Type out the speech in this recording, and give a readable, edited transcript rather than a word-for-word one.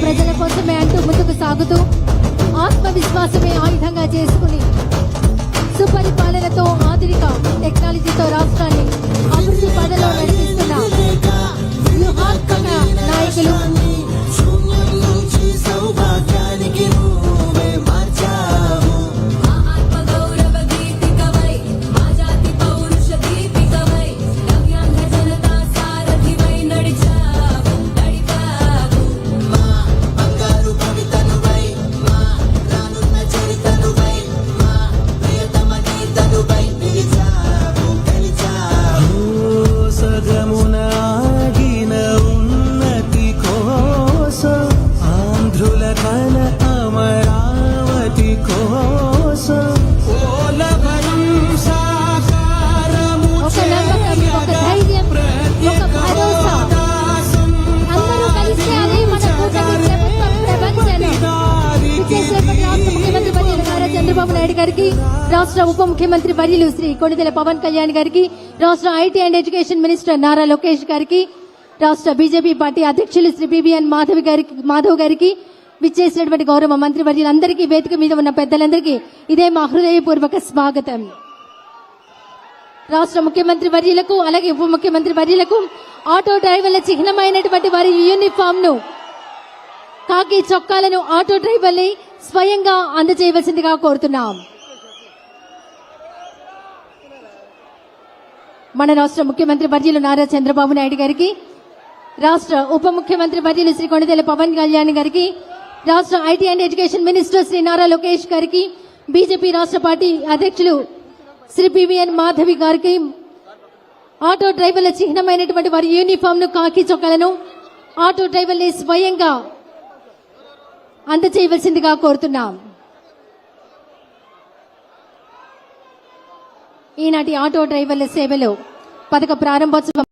ప్రజల కోసమే అంటూ ముందుకు సాగుతూ ఆత్మవిశ్వాసమే ఆయుధంగా చేసుకుని సుపరిపాలనతో ఆధునిక టెక్నాలజీతో రాష్ట్రాన్ని అభివృద్ధి పదలో నడిపిస్తున్న వ్యూహాత్మక నాయకులు చంద్రబాబు నాయుడు గారికి, రాష్ట్ర ఉప ముఖ్యమంత్రి వర్యులు శ్రీ కొణిదెల పవన్ కళ్యాణ్ గారికి, రాష్ట్ర IT and education minister Nara Lokesh గారికి, రాష్ట్ర బీజేపీ పార్టీ అధ్యక్షులు శ్రీ పివిఎన్ మాధవ్ గారికి, విచ్చేసినటువంటి గౌరవ మంత్రి వర్యులందరికీ, వేదిక మీద ఉన్న పెద్దలందరికీ ఇదే మా హృదయపూర్వక స్వాగతం. రాష్ట్ర ముఖ్యమంత్రి వర్యులకు అలాగే ఉప ముఖ్యమంత్రి వర్యులకు ఆటో డ్రైవర్ల చిహ్నమైనటువంటి వారి యూనిఫామ్ ను, కాకి చొక్కాలను ఆటో డ్రైవర్ని స్వయంగా అందజేయవలసిందిగా కోరుతున్నాం. మన రాష్ట్ర ముఖ్యమంత్రి వర్యులు నారా చంద్రబాబు నాయుడు గారికి, రాష్ట్ర ఉప ముఖ్యమంత్రి వర్యులు శ్రీ కొణిదెల పవన్ కళ్యాణ్ గారికి, రాష్ట్ర IT and education minister Shri Nara Lokesh గారికి, బీజేపీ రాష్ట్ర పార్టీ అధ్యక్షులు శ్రీ పివిఎన్ మాధవి గారికి ఆటో డ్రైవర్ల చిహ్నమైనటువంటి వారి యూనిఫామ్ ను, కాకి చొక్కాలను ఆటో డ్రైవర్ని స్వయంగా అందజేయవలసిందిగా కోరుతున్నాం. ఈనాటి ఆటో డ్రైవర్ల సేవలో పథక ప్రారంభోత్సవం